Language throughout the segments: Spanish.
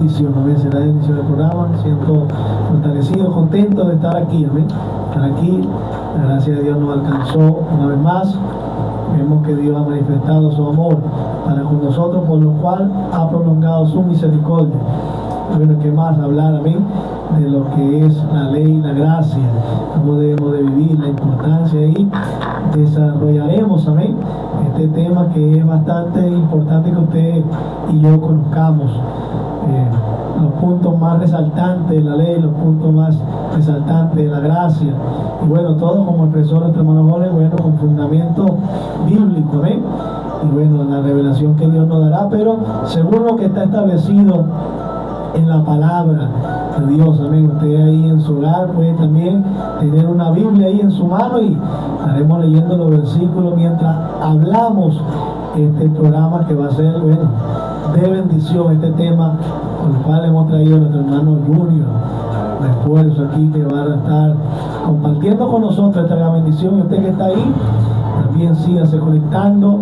bendición, amén, será bendición del programa. Me siento fortalecido, contento de estar aquí, amén. Estar aquí, la gracia de Dios nos alcanzó una vez más. Vemos que Dios ha manifestado su amor para con nosotros, por lo cual ha prolongado su misericordia. Bueno, ¿qué más hablar, amén? De lo que es la ley y la gracia, cómo debemos de vivir, la importancia, y desarrollaremos, amén, este tema que es bastante importante que usted y yo conozcamos. Los puntos más resaltantes de la ley, los puntos más resaltantes de la gracia, y bueno, todo como expresó nuestro hermano Jorge, bueno, con fundamento bíblico, amén, y bueno, la revelación que Dios nos dará, pero según lo que está establecido en la palabra de Dios, amén. Usted ahí en su hogar puede también tener una Biblia ahí en su mano y estaremos leyendo los versículos mientras hablamos este programa, que va a ser, bueno, de bendición, este tema con el cual hemos traído a nuestro hermano Junior Refuerzo aquí, que va a estar compartiendo con nosotros esta gran bendición. Y usted que está ahí también sígase conectando.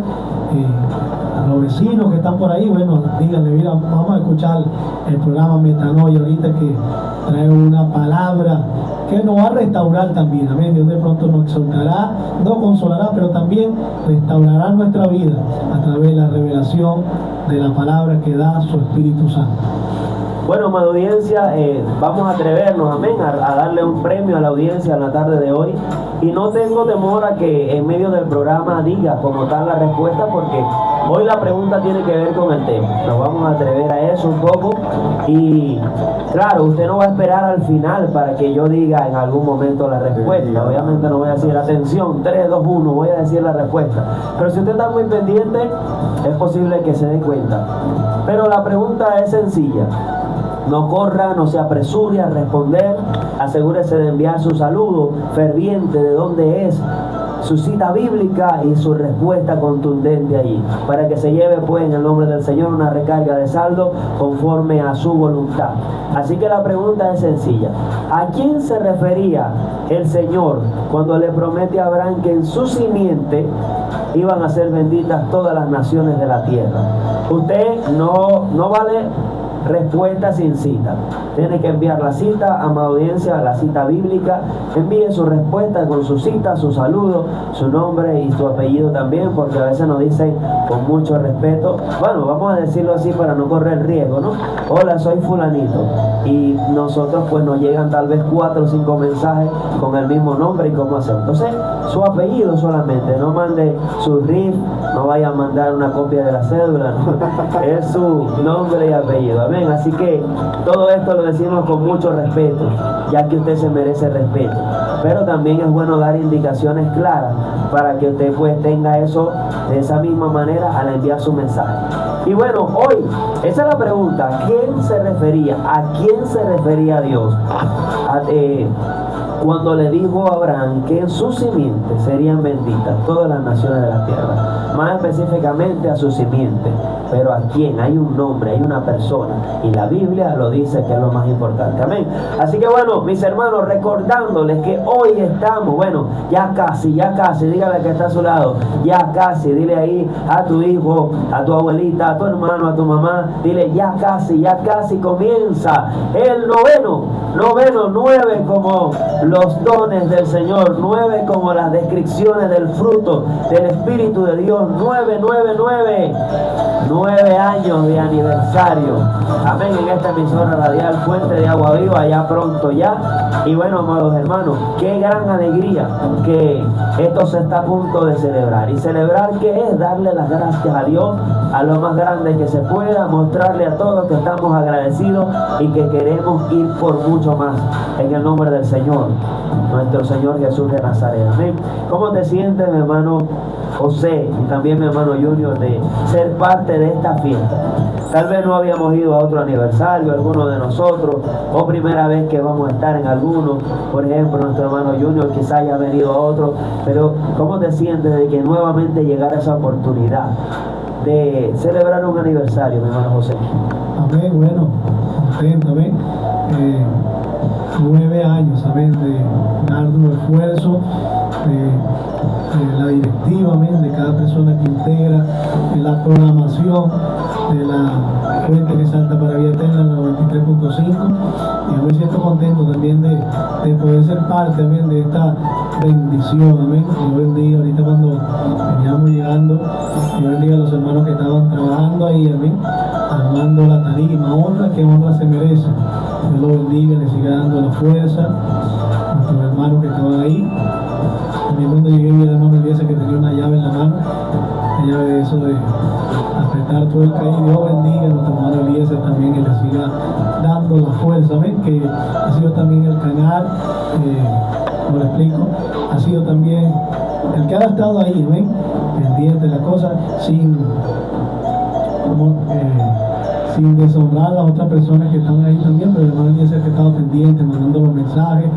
A los vecinos que están por ahí, bueno, díganle, mira, vamos a escuchar el programa Metanoia ahorita, que trae una palabra que nos va a restaurar también, amén. Dios de pronto nos exhortará, nos consolará, pero también restaurará nuestra vida a través de la revelación de la palabra que da su Espíritu Santo. Bueno, amada audiencia, vamos a atrevernos, amén, a darle un premio a la audiencia en la tarde de hoy. Y no tengo temor a que en medio del programa diga como tal la respuesta, porque hoy la pregunta tiene que ver con el tema. Nos vamos a atrever a eso un poco. Y claro, usted no va a esperar al final para que yo diga en algún momento la respuesta. Obviamente no voy a decir, atención, 3, 2, 1, voy a decir la respuesta. Pero si usted está muy pendiente, es posible que se dé cuenta. Pero la pregunta es sencilla. No corra, no se apresure a responder, asegúrese de enviar su saludo ferviente de dónde es, su cita bíblica y su respuesta contundente allí, para que se lleve pues en el nombre del Señor una recarga de saldo conforme a su voluntad. Así que la pregunta es sencilla. ¿A quién se refería el Señor cuando le promete a Abraham que en su simiente iban a ser benditas todas las naciones de la tierra? Usted no vale respuesta sin cita. Tiene que enviar la cita, amada audiencia, la cita bíblica. Envíe su respuesta con su cita, su saludo, su nombre y su apellido también, porque a veces nos dicen con mucho respeto. Bueno, vamos a decirlo así para no correr riesgo, ¿no? Hola, soy fulanito. Y nosotros pues nos llegan tal vez 4 o 5 mensajes con el mismo nombre y cómo hacer. Entonces, su apellido solamente. No mande su RIF, no vaya a mandar una copia de la cédula, ¿no? Es su nombre y apellido. Amén. Así que todo esto lo decimos con mucho respeto, ya que usted se merece respeto, pero también es bueno dar indicaciones claras para que usted pues tenga eso de esa misma manera al enviar su mensaje. Y bueno, hoy esa es la pregunta: ¿a quién se refería? ¿A quién se refería Dios? Cuando le dijo a Abraham que en su simiente serían benditas todas las naciones de la tierra, más específicamente a su simiente. Pero ¿a quién? Hay un nombre, hay una persona, y la Biblia lo dice, que es lo más importante. Amén. Así que bueno, mis hermanos, recordándoles que hoy estamos, bueno, ya casi, dígale que está a su lado, ya casi, dile ahí a tu hijo, a tu abuelita, a tu hermano, a tu mamá, dile ya casi comienza el noveno, 9 como los dones del Señor, 9 como las descripciones del fruto del Espíritu de Dios, 9 años de aniversario, amén, en esta emisora radial Fuente de Agua Viva, ya pronto ya. Y bueno, amados hermanos, qué gran alegría que esto se está a punto de celebrar. ¿Y celebrar qué es? Darle las gracias a Dios a lo más grande que se pueda, mostrarle a todos que estamos agradecidos y que queremos ir por mucho más, en el nombre del Señor, nuestro Señor Jesús de Nazaret. Amén. ¿Cómo te sientes, mi hermano José, y también mi hermano Junior, de ser parte de esta fiesta? Tal vez no habíamos ido a otro aniversario, alguno de nosotros, o primera vez que vamos a estar en alguno. Por ejemplo, nuestro hermano Junior quizá haya venido a otro, pero ¿cómo te sientes de que nuevamente llegara esa oportunidad de celebrar un aniversario, mi hermano José? Amén, bueno, contento, amén. 9 años, amén, de arduo esfuerzo, de la directiva, amén, de cada persona que integra, de la programación de la Fuente que Salta para Vida Eterna, poder ser parte también de esta bendición, amén. Dios bendiga ahorita cuando veníamos llegando, Dios bendiga a los hermanos que estaban trabajando ahí, amén, armando la tarima, honra que honra se merece. Dios lo bendiga, le siga dando la fuerza a nuestros hermanos que estaban ahí. También cuando llegué vi al hermano Eliezer que tenía una llave en la mano, la llave de eso de apretar todo el caído. Dios bendiga a nuestro hermano Eliezer también, que le siga dando la fuerza, amén, que ha sido también el canal, como le explico, ha sido también el que ha estado ahí, amén, pendiente de la cosa, sin deshonrar a las otras personas que están ahí también, pero el hermano Eliezer que ha estado pendiente, mandando los mensajes.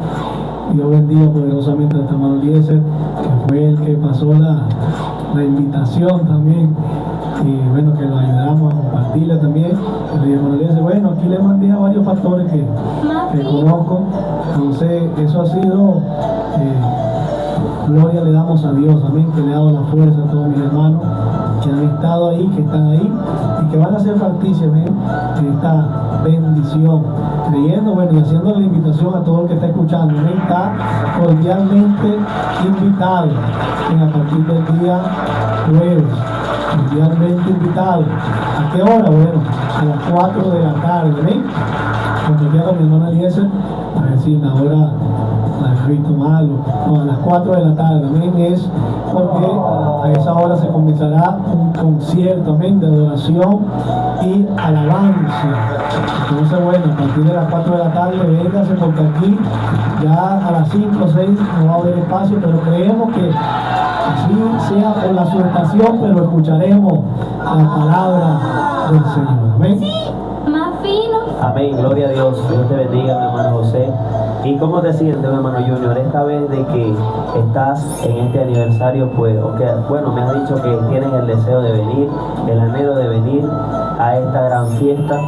Dios bendiga poderosamente a nuestro hermano Eliezer, que fue el que pasó la invitación también, y bueno, que lo ayudamos a compartirla también. El hermano Eliezer, bueno, aquí le mandé a varios pastores que conozco, entonces eso ha sido, gloria le damos a Dios, amén, que le ha dado la fuerza a todos mis hermanos que han estado ahí, que están ahí y que van a ser partícipes de esta bendición, creyendo, bueno, y haciendo la invitación a todo el que está escuchando, amén, está cordialmente invitado a partir del día jueves, cordialmente invitado. ¿A qué hora? Bueno, a las 4 de la tarde, amén, cuando llega mi hermana Eliezer, a ver si la hora la he visto mal, no, a las 4 de la tarde, amén, es porque a esa hora se comenzará un concierto, amén, de adoración y alabanza. Entonces, bueno, a partir de las 4 de la tarde, véngase, porque aquí ya a las 5 o 6 no va a haber espacio, pero creemos que así sea por la su estación, pero escucharemos la palabra del Señor, amén. Amén, gloria a Dios. Dios te bendiga, mi hermano José. ¿Y cómo te sientes, mi hermano Junior, esta vez de que estás en este aniversario? Pues, bueno, me has dicho que tienes el deseo de venir, el anhelo de venir a esta gran fiesta.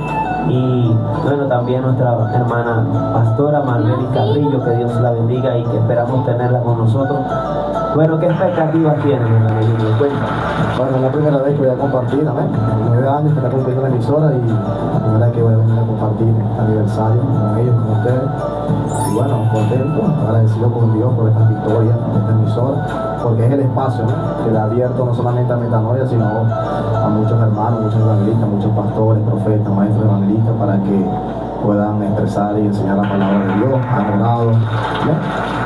Y bueno, también nuestra hermana pastora Marlene Carrillo, que Dios la bendiga y que esperamos tenerla con nosotros. Bueno, ¿qué expectativas tienes, mi hermano Junior? Cuéntame. Bueno, es la primera vez que voy a compartir, amén. 9 años que está cumpliendo la emisora y la primera vez que voy a venir a compartir aniversario con ellos, con ustedes. Y bueno, contento, agradecido con Dios por estas victorias de esta emisora, porque es el espacio, ¿no?, que le ha abierto no solamente a Metanoia, sino a muchos hermanos, muchos evangelistas, muchos pastores, profetas, maestros evangelistas, para que puedan expresar y enseñar la palabra de Dios, adorado.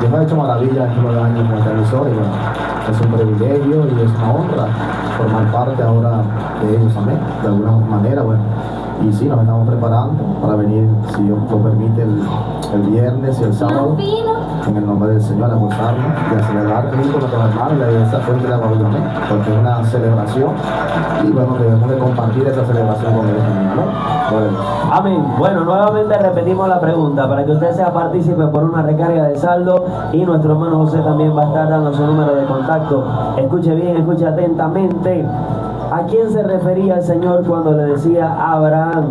Dios ha hecho maravillas en estos 9 años con esta emisora y bueno, es un privilegio y es una honra formar parte ahora de ellos, amén, de alguna manera, bueno. Y sí, nos estamos preparando para venir, si Dios lo permite, el viernes y el sábado, en el nombre del Señor, a gozarnos y a celebrar junto con nuestros hermanos y la iglesia Fuente de Agua Viva, amén, porque es una celebración y bueno, debemos de compartir esa celebración con ellos también, ¿no? Bueno. Amén. Bueno, nuevamente repetimos la pregunta para que usted sea partícipe por una recarga de saldo y nuestro hermano José también va a estar dando su número de contacto. Escuche bien, escuche atentamente. ¿A quién se refería el Señor cuando le decía a Abraham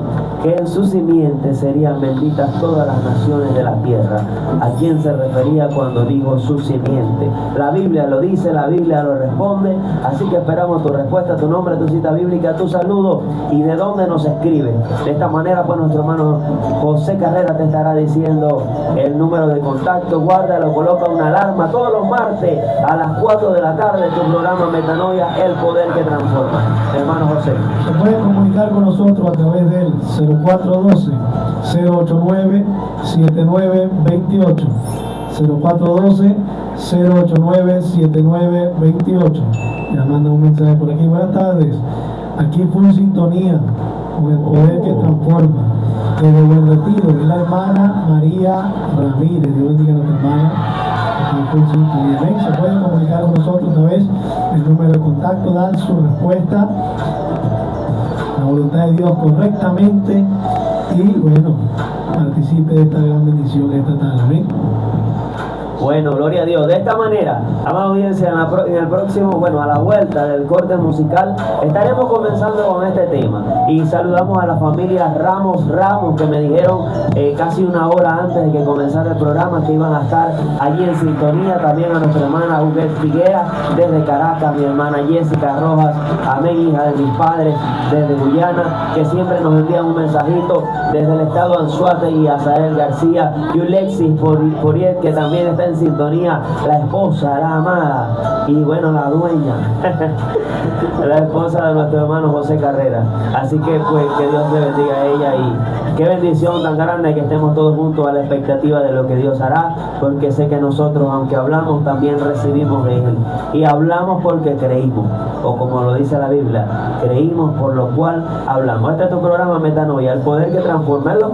que en su simiente serían benditas todas las naciones de la tierra? ¿A quién se refería cuando dijo su simiente? La Biblia lo dice, la Biblia lo responde, así que esperamos tu respuesta, tu nombre, tu cita bíblica, tu saludo y de dónde nos escribe. De esta manera, pues nuestro hermano José Carrera te estará diciendo el número de contacto. Guárdalo, coloca una alarma todos los martes a las 4 de la tarde, tu programa Metanoia, el poder que transforma. Hermano José. Se puede comunicar con nosotros a través del 0412-089-7928. 0412-089-7928. Ya manda un mensaje por aquí. Buenas tardes. Aquí fue sintonía con el poder que transforma. Desde Buen Retiro, es la hermana María Ramírez. Dios bendiga a nuestra hermana. Se pueden comunicar con nosotros a través del número de contacto, dar su respuesta, la voluntad de Dios correctamente y bueno, participe de esta gran bendición esta tarde. Amén. Bueno, gloria a Dios. De esta manera, amada audiencia, en el próximo, bueno, a la vuelta del corte musical, estaremos comenzando con este tema. Y saludamos a la familia Ramos que me dijeron casi una hora antes de que comenzara el programa que iban a estar allí en sintonía. También a nuestra hermana Huguet Figuera desde Caracas, mi hermana Jessica Rojas, amén, hija de mis padres desde Guyana, que siempre nos envían un mensajito desde el estado Anzoátegui, Azael García, y Alexis Poriet, que también está en sintonía, la esposa, la amada, y bueno, la dueña, la esposa de nuestro hermano José Carrera. Así que pues que Dios le bendiga a ella, y qué bendición tan grande que estemos todos juntos a la expectativa de lo que Dios hará, porque sé que nosotros, aunque hablamos, también recibimos de Él, y hablamos porque creímos, o como lo dice la Biblia, creímos por lo cual hablamos. Este es tu programa Metanoia, el poder que transforma en los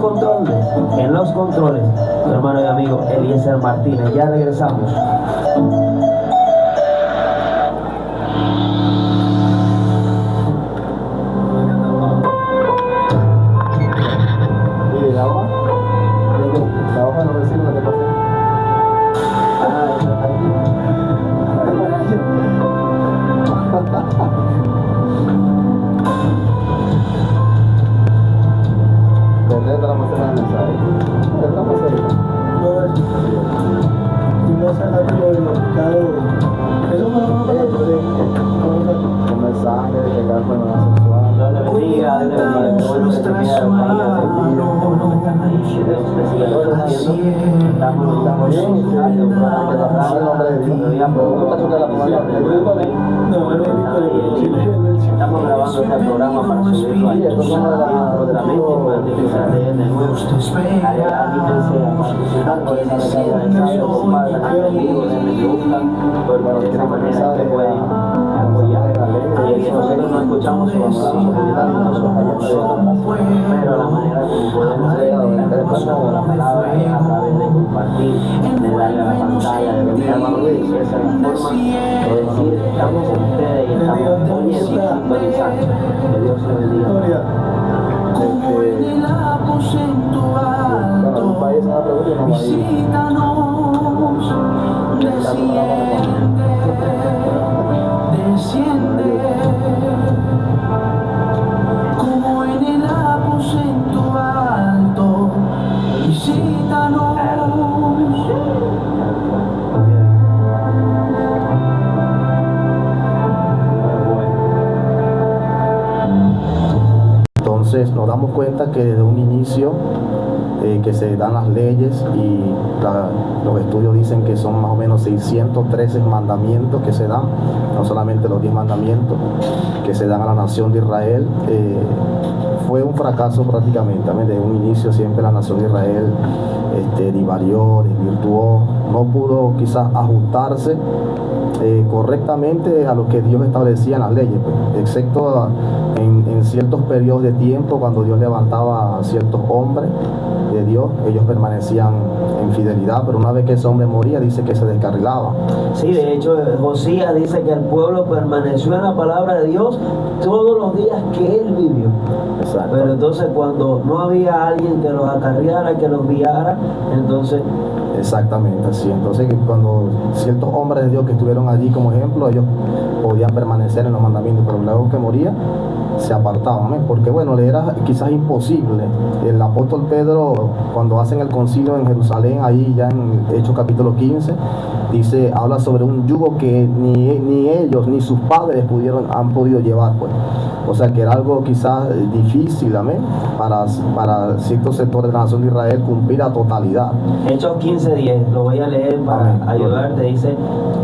controles, tu hermano y amigo Eliezer Martínez. Ya regresamos. ¿Y la hoja? La hoja no recibe lo que pasé. ¿Tendré la pasar el mensaje? ¿Tendré la pasar? Y no sacaste lo del mercado. Eso me lo Un mensaje de que Carlos no es sexual. Dios le bendiga, Dios le bendiga. Estamos bien, estamos grabando este programa para subirlo a próximamente, pueden utilizar de nuevo. Anímense a participar por esa recarga de saldo, compartan el video, denle me gusta, porque de esa manera que pueden apoyar. Y nosotros no escuchamos su amor, pero la manera como podemos ver la palabra es a través de compartir, de darle a la pantalla, de enviar valores, y esa es la forma de decir estamos con ustedes y estamos oyendo y sintonizando. Que Dios les bendiga. Bueno, en un país una pregunta y no va a ir. Desciende como en el aposento alto, visítanos. Entonces nos damos cuenta que desde un inicio que se dan las leyes y los estudios dicen que son más o menos 613 mandamientos que se dan, no solamente los 10 mandamientos que se dan a la nación de Israel. Fue un fracaso prácticamente. Desde un inicio siempre la nación de Israel divarió, desvirtuó, no pudo quizás ajustarse correctamente a lo que Dios establecía en las leyes, pues, excepto en ciertos periodos de tiempo cuando Dios levantaba a ciertos hombres de Dios, ellos permanecían en fidelidad, pero una vez que ese hombre moría, dice que se descarrilaba. Sí, de hecho, Josías dice que el pueblo permaneció en la palabra de Dios todos los días que él vivió. Exacto. Pero entonces cuando no había alguien que los acarreara, que los guiara, entonces... Exactamente, así. Entonces cuando ciertos hombres de Dios que estuvieron allí como ejemplo, ellos podían permanecer en los mandamientos, pero luego que moría, se apartaban, porque bueno, le era quizás imposible. El apóstol Pedro, cuando hacen el concilio en Jerusalén, ahí ya en Hechos capítulo 15, dice, habla sobre un yugo que ni ellos ni sus padres han podido llevar, pues. O sea que era algo quizás difícil, amén, para ciertos sectores de la nación de Israel cumplir a totalidad. Hechos 15:10, lo voy a leer para ayudarte. Dice,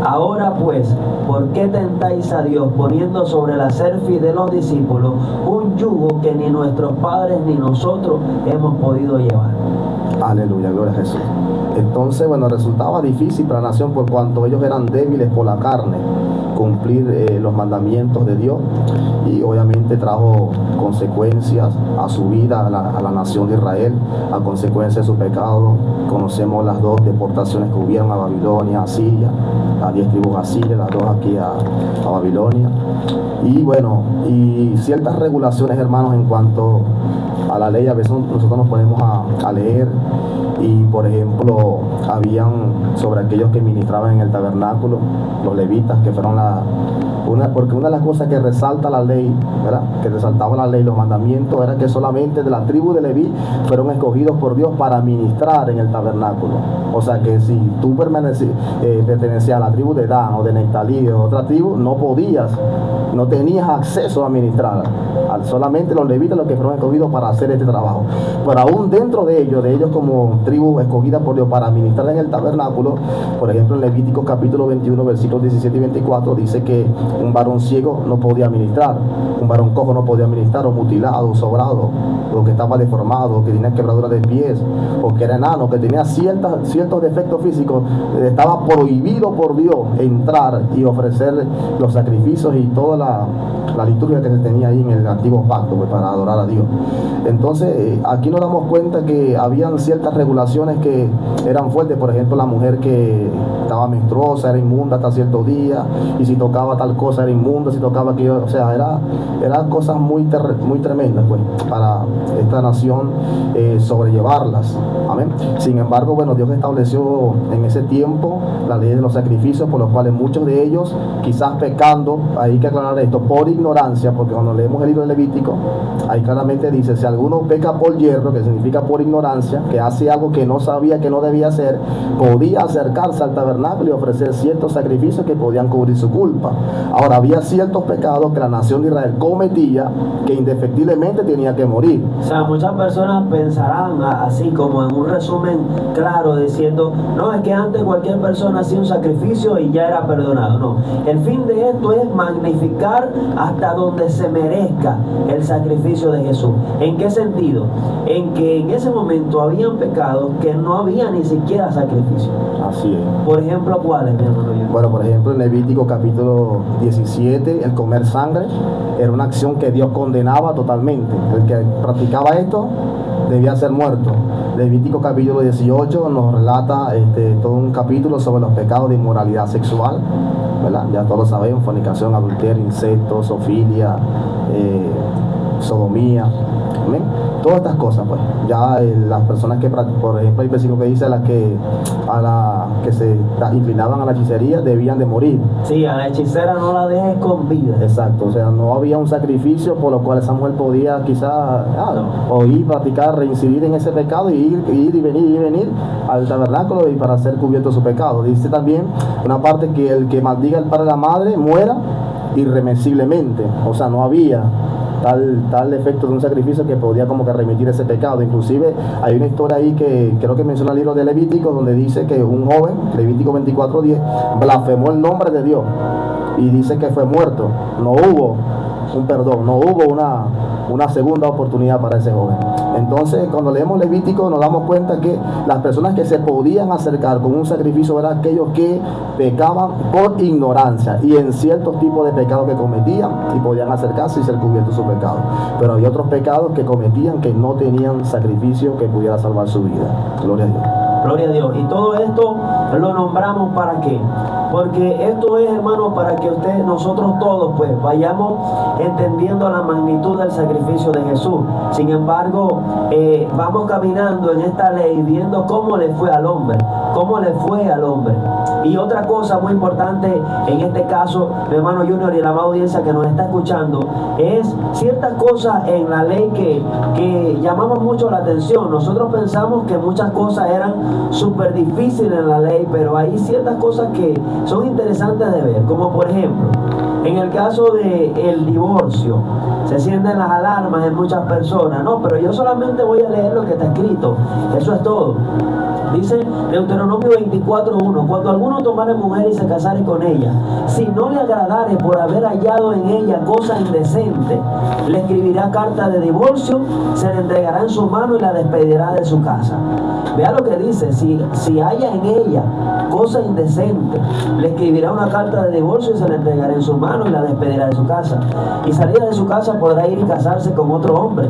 ahora pues, ¿por qué tentáis a Dios poniendo sobre la cerviz de los discípulos un yugo que ni nuestros padres ni nosotros hemos podido llevar? Aleluya, gloria a Jesús. Entonces, bueno, resultaba difícil para la nación por cuanto ellos eran débiles por la carne, cumplir los mandamientos de Dios, y obviamente trajo consecuencias a su vida, a la nación de Israel, a consecuencia de su pecado. Conocemos las dos deportaciones que hubieron a Babilonia, a Siria, las 10 tribus a Siria, las dos aquí a Babilonia. Y bueno, y ciertas regulaciones, hermanos, en cuanto a la ley. A veces nosotros nos ponemos a leer y, por ejemplo, ejemplo, habían sobre aquellos que ministraban en el tabernáculo, los levitas, que fueron porque una de las cosas que resalta la ley, ¿verdad? Que resaltaba la ley, los mandamientos, era que solamente de la tribu de Leví fueron escogidos por Dios para ministrar en el tabernáculo. O sea que si tú pertenecías a la tribu de Dan o de Neftalí o otra tribu, no tenías acceso a ministrar. Solamente los levitas los que fueron escogidos para hacer este trabajo. Pero aún dentro de ellos como tribu escogida por Dios para ministrar en el tabernáculo, por ejemplo en Levítico capítulo 21 versículos 17 y 24 dice que un varón ciego no podía ministrar, un varón cojo no podía ministrar, o mutilado, o sobrado, o que estaba deformado, o que tenía quebradura de pies, o que era enano, que tenía ciertos defectos físicos. Estaba prohibido por Dios entrar y ofrecer los sacrificios y toda la liturgia que se tenía ahí en el antiguo pacto, pues, para adorar a Dios. Entonces aquí nos damos cuenta que habían ciertas regulaciones que eran fuertes. Por ejemplo, la mujer que estaba menstruosa era inmunda hasta cierto día, y si tocaba tal cosa era inmunda, si tocaba aquello, o sea, eran cosas muy tremendas, pues, para esta nación sobrellevarlas. Amén. Sin embargo, bueno, Dios estableció en ese tiempo la ley de los sacrificios, por los cuales muchos de ellos, quizás pecando, hay que aclarar esto, por ignorancia, porque cuando leemos el libro de Levítico, ahí claramente dice, si alguno peca por hierro, que significa por ignorancia, que hace algo que no sabía que no debía hacer, podía acercarse al tabernáculo y ofrecer ciertos sacrificios que podían cubrir su culpa. Ahora, había ciertos pecados que la nación de Israel cometía que indefectiblemente tenía que morir. O sea, muchas personas pensarán así como en un resumen claro diciendo, no, es que antes cualquier persona hacía un sacrificio y ya era perdonado. No, el fin de esto es magnificar hasta donde se merezca el sacrificio de Jesús. ¿En qué sentido? En que en ese momento habían pecados que no había ni siquiera sacrificio. Así es. Por ejemplo, ¿cuáles, mi hermano? Bueno, por ejemplo, en Levítico capítulo 17, el comer sangre era una acción que Dios condenaba totalmente. El que practicaba esto debía ser muerto. Levítico capítulo 18 nos relata todo un capítulo sobre los pecados de inmoralidad sexual, ¿verdad? Ya todos lo sabemos: fornicación, adulterio, incesto, zoofilia, sodomía. ¿Amén? Todas estas cosas, pues, ya las personas que, por ejemplo, hay versículo que dice a las que se inclinaban a la hechicería debían de morir. Sí, a la hechicera no la dejes con vida. Exacto, o sea, no había un sacrificio por lo cual esa mujer podía quizás oír, practicar, reincidir en ese pecado y ir y venir al tabernáculo y para ser cubierto su pecado. Dice también una parte que el que maldiga al padre y la madre muera irremisiblemente. O sea, no había tal efecto de un sacrificio que podía como que remitir ese pecado. Inclusive hay una historia ahí que creo que menciona el libro de Levítico, donde dice que un joven, Levítico 24:10, blasfemó el nombre de Dios y dice que fue muerto. No hubo un perdón, no hubo una segunda oportunidad para ese joven. Entonces, cuando leemos Levítico nos damos cuenta que las personas que se podían acercar con un sacrificio eran aquellos que pecaban por ignorancia y en ciertos tipos de pecados que cometían, y podían acercarse y ser cubiertos su pecado. Pero había otros pecados que cometían que no tenían sacrificio que pudiera salvar su vida. Gloria a Dios. Gloria a Dios. Y todo esto lo nombramos ¿para qué? Porque esto es, hermano, para que nosotros todos pues vayamos entendiendo la magnitud del sacrificio de Jesús. Sin embargo, vamos caminando en esta ley viendo cómo le fue al hombre. Y otra cosa muy importante en este caso, mi hermano Junior y la amada audiencia que nos está escuchando, es ciertas cosas en la ley que llamaban mucho la atención. Nosotros pensamos que muchas cosas eran súper difíciles en la ley, pero hay ciertas cosas que son interesantes de ver, como por ejemplo, en el caso del divorcio, se sienten las alarmas en muchas personas. No, pero yo solamente voy a leer lo que está escrito, eso es todo. Dice Deuteronomio 24:1: cuando alguno tomare mujer y se casare con ella, si no le agradare por haber hallado en ella cosa indecente, le escribirá carta de divorcio, se le entregará en su mano y la despedirá de su casa. Vea lo que dice: si haya en ella cosa indecente, le escribirá una carta de divorcio y se la entregará en su mano y la despedirá de su casa. Y salida de su casa podrá ir y casarse con otro hombre.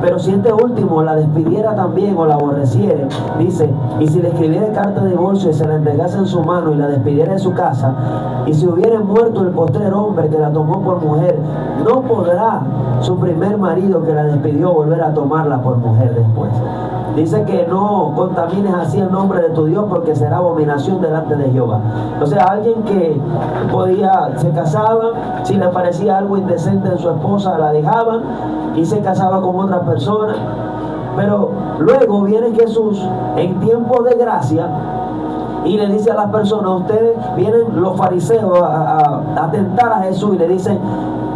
Pero si este último la despidiera también o la aborreciere, dice, y si le escribiera carta de divorcio y se la entregase en su mano y la despidiera de su casa, y si hubiera muerto el postrer hombre que la tomó por mujer, no podrá su primer marido que la despidió volver a tomarla por mujer después. Dice que no contamines así el nombre de tu Dios, porque será abominación delante de Jehová. O sea, alguien que se casaba, si le parecía algo indecente en su esposa, la dejaban y se casaba con otra persona. Pero luego viene Jesús en tiempo de gracia y le dice a las personas, ustedes, vienen los fariseos a tentar a Jesús y le dicen,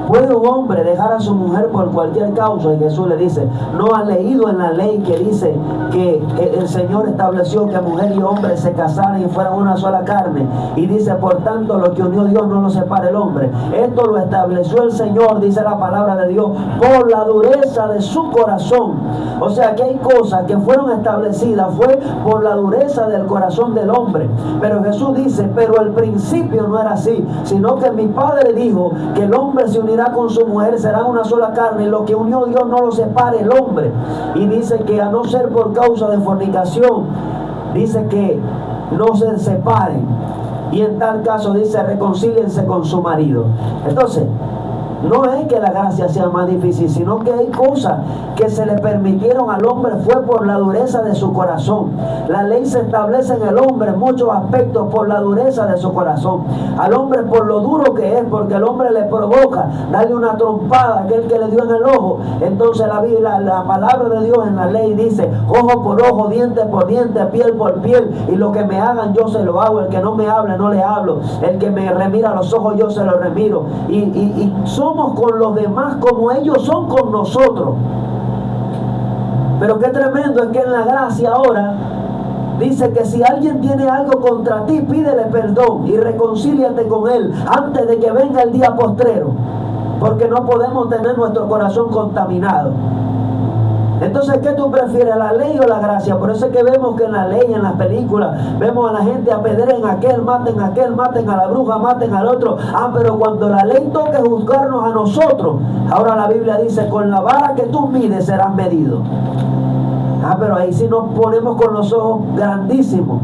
¿puede un hombre dejar a su mujer por cualquier causa? Y Jesús le dice, ¿no han leído en la ley que dice que el Señor estableció que mujer y hombre se casaran y fueran una sola carne? Y dice, por tanto, lo que unió Dios no lo separa el hombre. Esto lo estableció el Señor, dice la palabra de Dios, por la dureza de su corazón. O sea que hay cosas que fueron establecidas, fue por la dureza del corazón del hombre. Pero Jesús dice, pero el principio no era así, sino que mi Padre dijo que el hombre se unirá con su mujer, será una sola carne, y lo que unió Dios no lo separe el hombre. Y dice que a no ser por causa de fornicación, dice que no se separen, y en tal caso dice reconcíliense con su marido. Entonces, no es que la gracia sea más difícil, sino que hay cosas que se le permitieron al hombre, fue por la dureza de su corazón. La ley se establece en el hombre en muchos aspectos por la dureza de su corazón. Al hombre por lo duro que es, porque el hombre le provoca darle una trompada a aquel que le dio en el ojo. Entonces la palabra de Dios en la ley dice, ojo por ojo, diente por diente, piel por piel, y lo que me hagan yo se lo hago, el que no me hable no le hablo, el que me remira los ojos yo se los remiro. Y somos con los demás como ellos son con nosotros. Pero qué tremendo es que en la gracia ahora dice que si alguien tiene algo contra ti, pídele perdón y reconcíliate con él antes de que venga el día postrero, porque no podemos tener nuestro corazón contaminado. Entonces, ¿qué tú prefieres, la ley o la gracia? Por eso es que vemos que en la ley, en las películas, vemos a la gente apedreen a aquel, maten a la bruja, maten al otro. Pero cuando la ley toque juzgarnos a nosotros, ahora la Biblia dice, con la vara que tú mides serás medido. Pero ahí sí nos ponemos con los ojos grandísimos.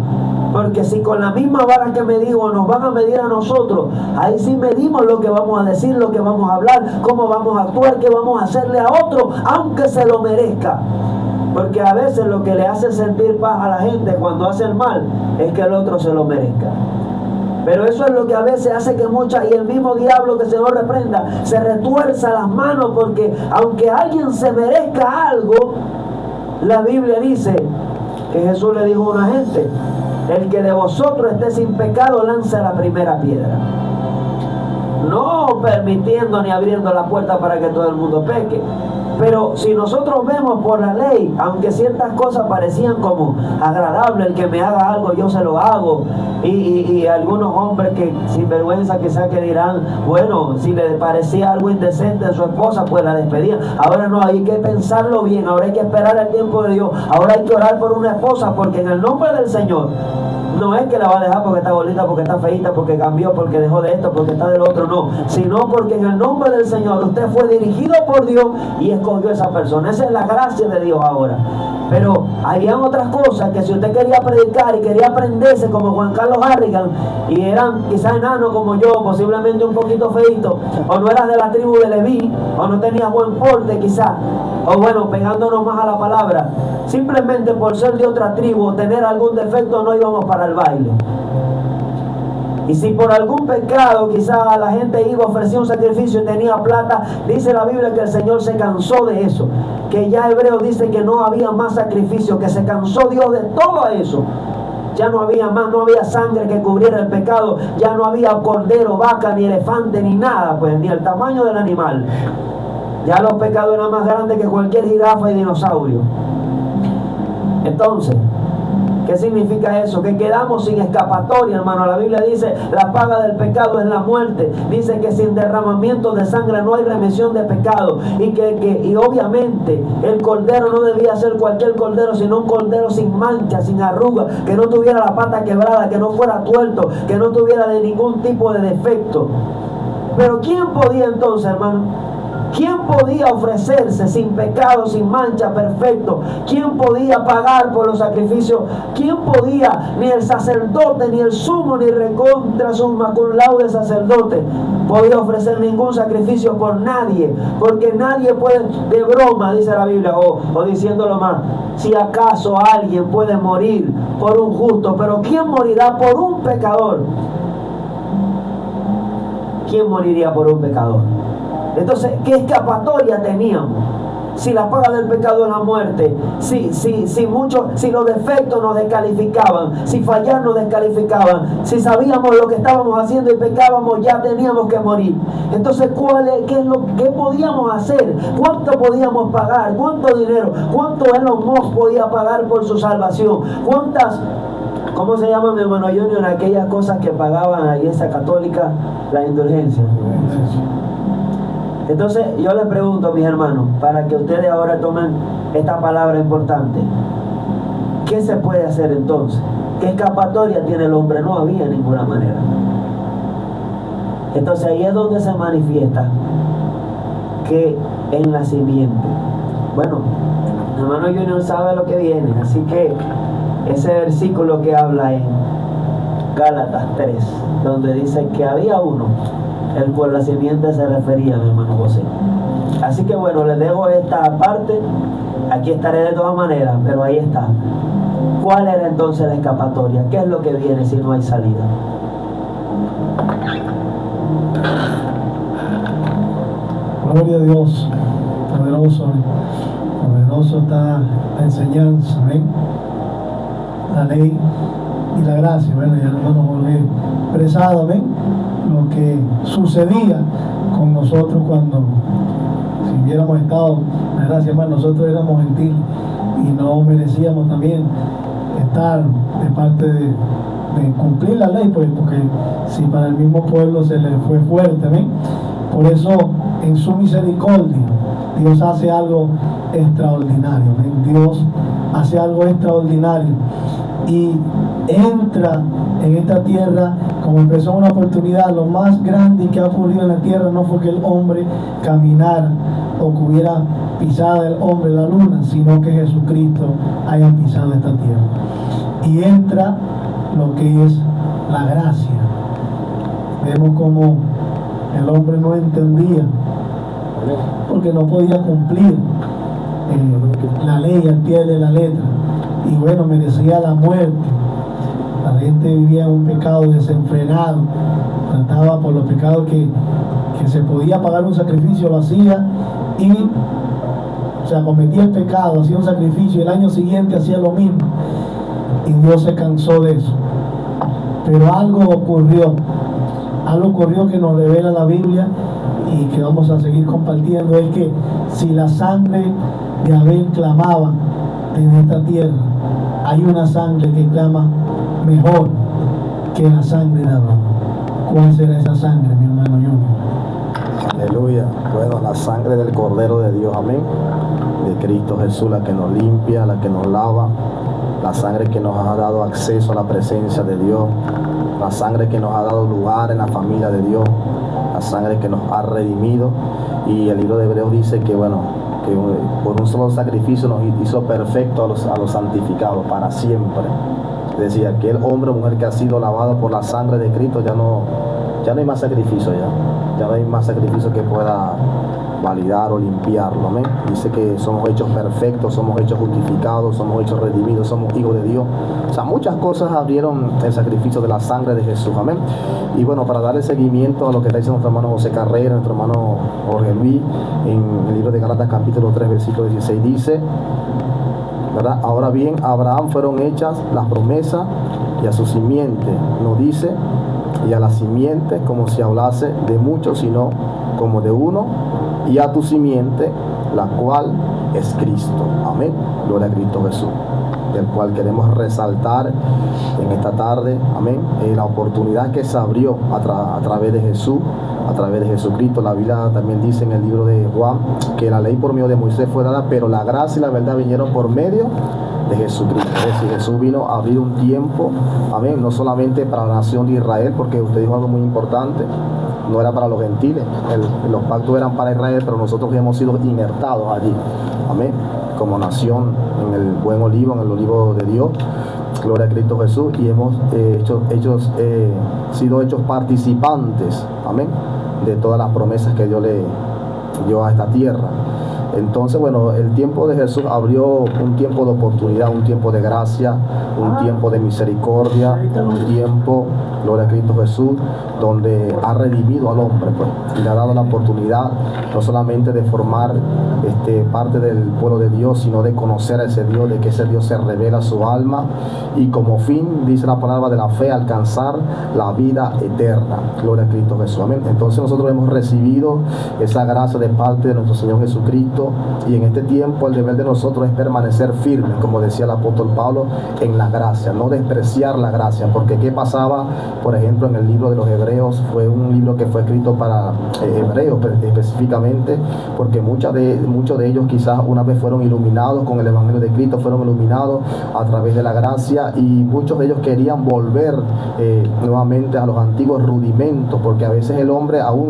Porque si con la misma vara que medimos nos van a medir a nosotros, ahí sí medimos lo que vamos a decir, lo que vamos a hablar, cómo vamos a actuar, qué vamos a hacerle a otro, aunque se lo merezca. Porque a veces lo que le hace sentir paz a la gente cuando hace el mal es que el otro se lo merezca. Pero eso es lo que a veces hace que y el mismo diablo, que se lo reprenda, se retuerza las manos, porque aunque alguien se merezca algo, la Biblia dice que Jesús le dijo a una gente, el que de vosotros esté sin pecado, lanza la primera piedra. No permitiendo ni abriendo la puerta para que todo el mundo peque. Pero si nosotros vemos por la ley, aunque ciertas cosas parecían como agradables, el que me haga algo yo se lo hago, y algunos hombres que sin vergüenza quizás que dirán, bueno, si le parecía algo indecente a su esposa, pues la despedían. Ahora no, hay que pensarlo bien, ahora hay que esperar el tiempo de Dios, ahora hay que orar por una esposa, porque en el nombre del Señor no es que la va a dejar porque está bonita, porque está feita, porque cambió, porque dejó de esto, porque está del otro, no, sino porque en el nombre del Señor usted fue dirigido por Dios y escogió a esa persona. Esa es la gracia de Dios ahora. Pero habían otras cosas que si usted quería predicar y quería aprenderse como Juan Carlos Harrigan, y eran quizás enanos como yo, posiblemente un poquito feito, o no eras de la tribu de Leví, o no tenías buen porte quizás, o bueno, pegándonos más a la palabra, simplemente por ser de otra tribu o tener algún defecto no íbamos para el baile. Y si por algún pecado quizá la gente iba a ofrecer un sacrificio y tenía plata, dice la Biblia que el Señor se cansó de eso, que ya Hebreos dice que no había más sacrificio, que se cansó Dios de todo eso. Ya no había más, no había sangre que cubriera el pecado, ya no había cordero, vaca, ni elefante, ni nada, pues ni el tamaño del animal. Ya los pecados eran más grandes que cualquier jirafa y dinosaurio. Entonces, ¿qué significa eso? Que quedamos sin escapatoria, hermano. La Biblia dice, la paga del pecado es la muerte. Dice que sin derramamiento de sangre no hay remisión de pecado. Y obviamente el cordero no debía ser cualquier cordero, sino un cordero sin mancha, sin arruga, que no tuviera la pata quebrada, que no fuera tuerto, que no tuviera de ningún tipo de defecto. Pero ¿quién podía entonces, hermano? ¿Quién podía ofrecerse sin pecado, sin mancha, perfecto? ¿Quién podía pagar por los sacrificios? ¿Quién podía? Ni el sacerdote, ni el sumo, ni recontra summa cum laude sacerdote podía ofrecer ningún sacrificio por nadie, porque nadie puede, de broma dice la Biblia, o diciéndolo más, si acaso alguien puede morir por un justo, pero ¿quién morirá por un pecador? ¿Quién moriría por un pecador? Entonces, ¿qué escapatoria teníamos? Si la paga del pecado es la muerte, si los defectos nos descalificaban, si fallar nos descalificaban, si sabíamos lo que estábamos haciendo y pecábamos, ya teníamos que morir. Entonces, ¿qué podíamos hacer? ¿Cuánto podíamos pagar? ¿Cuánto dinero? ¿Cuánto Elon Musk podía pagar por su salvación? ¿Cuántas, cómo se llama mi hermano Junior, aquellas cosas que pagaban a la iglesia católica, la indulgencia? Entonces yo les pregunto, mis hermanos, para que ustedes ahora tomen esta palabra importante, ¿qué se puede hacer entonces? ¿Qué escapatoria tiene el hombre? No había de ninguna manera. Entonces ahí es donde se manifiesta que el nacimiento. Bueno, mi hermano Junior sabe lo que viene, así que ese versículo que habla en Gálatas 3, donde dice que había uno, el cual la simiente se refería, mi hermano José. Así que bueno, les dejo esta parte. Aquí estaré de todas maneras, pero ahí está. ¿Cuál era entonces la escapatoria? ¿Qué es lo que viene si no hay salida? Gloria a Dios, poderoso está la enseñanza, ¿ven? La ley y la gracia. Bueno, ya hermano Jorge expresado, ¿ven? Lo que sucedía con nosotros cuando, si hubiéramos estado, la gracia, hermano, nosotros éramos gentiles y no merecíamos también estar de parte de cumplir la ley, pues, porque si para el mismo pueblo se le fue fuerte, ¿ven? Por eso, en su misericordia, Dios hace algo extraordinario, ¿ven? Dios hace algo extraordinario y entra en esta tierra como empezó una oportunidad. Lo más grande que ha ocurrido en la tierra no fue que el hombre caminara o que hubiera pisado el hombre la luna, sino que Jesucristo haya pisado esta tierra. Y entra lo que es la gracia. Vemos como el hombre no entendía, porque no podía cumplir la ley al pie de la letra, y bueno, merecía la muerte. La gente vivía en un pecado desenfrenado, trataba por los pecados que se podía pagar un sacrificio, lo hacía y, o sea, cometía el pecado, hacía un sacrificio y el año siguiente hacía lo mismo, y Dios se cansó de eso. Pero algo ocurrió que nos revela la Biblia y que vamos a seguir compartiendo, es que si la sangre de Abel clamaba en esta tierra, hay una sangre que clama mejor que la sangre de Abraham. ¿Cuál será esa sangre, mi hermano Junior? Aleluya. Bueno, la sangre del Cordero de Dios, amén, de Cristo Jesús, la que nos limpia, la que nos lava, la sangre que nos ha dado acceso a la presencia de Dios, la sangre que nos ha dado lugar en la familia de Dios, la sangre que nos ha redimido. Y el libro de Hebreos dice que, bueno, que por un solo sacrificio nos hizo perfectos a los santificados para siempre. Es decir, aquel hombre o mujer que ha sido lavado por la sangre de Cristo, ya no hay más sacrificio, ya no hay más sacrificio que pueda validar o limpiarlo, amén. Dice que somos hechos perfectos, somos hechos justificados, somos hechos redimidos, somos hijos de Dios. O sea, muchas cosas abrieron el sacrificio de la sangre de Jesús, amén. Y bueno, para darle seguimiento a lo que está diciendo nuestro hermano José Carrera, nuestro hermano Jorge Luis, en el libro de Gálatas capítulo 3, versículo 16, dice, ¿verdad? Ahora bien, a Abraham fueron hechas las promesas y a su simiente, no dice, y a la simiente como si hablase de muchos, sino como de uno, y a tu simiente, la cual es Cristo. Amén. Gloria a Cristo Jesús, del cual queremos resaltar en esta tarde, amén, la oportunidad que se abrió a través de Jesús, a través de Jesucristo. La Biblia también dice en el libro de Juan que la ley por medio de Moisés fue dada, pero la gracia y la verdad vinieron por medio de Jesucristo. Es decir, Jesús vino a abrir un tiempo, amén, no solamente para la nación de Israel, porque usted dijo algo muy importante, no era para los gentiles, los pactos eran para Israel, pero nosotros hemos sido injertados allí, amén, como nación en el buen olivo, en el olivo de Dios. Gloria a Cristo Jesús, y hemos sido hechos participantes, amén, de todas las promesas que Dios le dio a esta tierra. Entonces, bueno, el tiempo de Jesús abrió un tiempo de oportunidad, un tiempo de gracia, un tiempo de misericordia, un tiempo, gloria a Cristo Jesús, donde ha redimido al hombre, pues, y le ha dado la oportunidad no solamente de formar parte del pueblo de Dios, sino de conocer a ese Dios, de que ese Dios se revela a su alma y como fin, dice la palabra de la fe, alcanzar la vida eterna. Gloria a Cristo Jesús. Amén. Entonces nosotros hemos recibido esa gracia de parte de nuestro Señor Jesucristo, y en este tiempo el deber de nosotros es permanecer firmes, como decía el apóstol Pablo, en la gracia, no despreciar la gracia, porque ¿qué pasaba? Por ejemplo, en el libro de los Hebreos, fue un libro que fue escrito para hebreos específicamente, porque muchos de ellos quizás una vez fueron iluminados con el Evangelio de Cristo, fueron iluminados a través de la gracia, y muchos de ellos querían volver nuevamente a los antiguos rudimentos, porque a veces el hombre, aún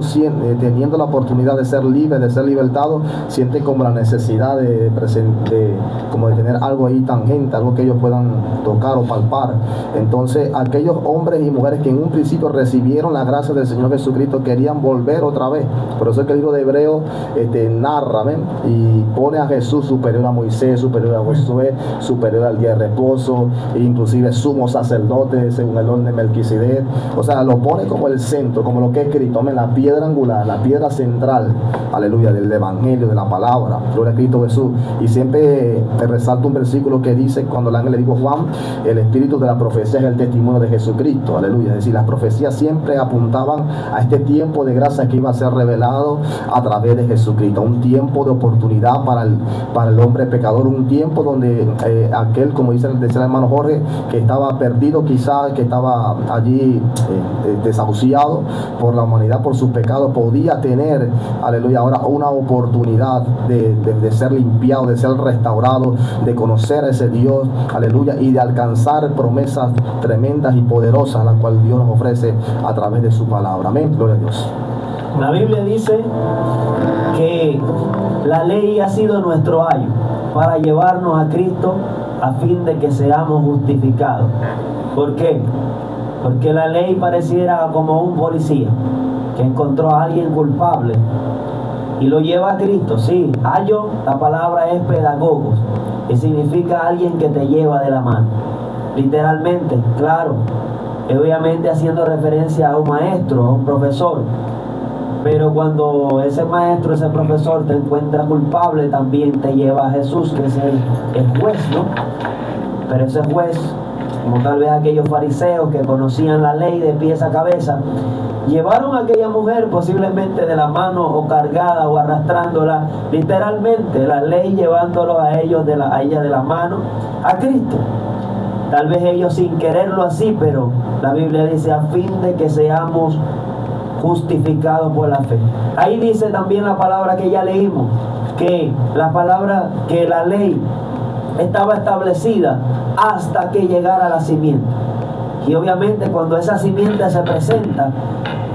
teniendo la oportunidad de ser libre, de ser libertado, siente como la necesidad de tener algo ahí tangente, algo que ellos puedan tocar o palpar. Entonces aquellos hombres y mujeres que en un principio recibieron la gracia del Señor Jesucristo querían volver otra vez. Por eso es que el libro de Hebreos narra, ¿ven? Y pone a Jesús superior a Moisés, superior a Josué, superior al día de reposo, e inclusive sumo sacerdote según el orden de Melquisedec. O sea, lo pone como el centro, como lo que es escrito, ¿ven? La piedra angular, la piedra central, aleluya, del Evangelio, de la palabra, gloria a Cristo Jesús. Y siempre resalto un versículo que dice, cuando el ángel le dijo a Juan, el espíritu de la profecía es el testimonio de Jesucristo, aleluya. Es decir, las profecías siempre apuntaban a este tiempo de gracia que iba a ser revelado a través de Jesucristo, un tiempo de oportunidad para el hombre pecador, un tiempo donde aquel, como decía el hermano Jorge, que estaba perdido quizás, que estaba allí desahuciado por la humanidad, por sus pecados, podía tener, aleluya, ahora una oportunidad de ser limpiado, de ser restaurado, de conocer a ese Dios, aleluya, y de alcanzar promesas tremendas y poderosas, las cuales Dios nos ofrece a través de su palabra. Amén, gloria a Dios. La Biblia dice que la ley ha sido nuestro ayo para llevarnos a Cristo a fin de que seamos justificados. ¿Por qué? Porque la ley pareciera como un policía que encontró a alguien culpable y lo lleva a Cristo. Sí, ayo, la palabra es pedagogos, que significa alguien que te lleva de la mano. Literalmente, claro, obviamente haciendo referencia a un maestro, a un profesor. Pero cuando ese maestro, ese profesor te encuentra culpable, también te lleva a Jesús, que es el juez, ¿no? Pero ese juez, como tal vez aquellos fariseos que conocían la ley de pies a cabeza, llevaron a aquella mujer posiblemente de la mano o cargada o arrastrándola, literalmente la ley llevándolo a ella de la mano a Cristo. Tal vez ellos sin quererlo así, pero la Biblia dice a fin de que seamos justificados por la fe. Ahí dice también la palabra que ya leímos, que la ley estaba establecida hasta que llegara la simiente. Y obviamente cuando esa simiente se presenta,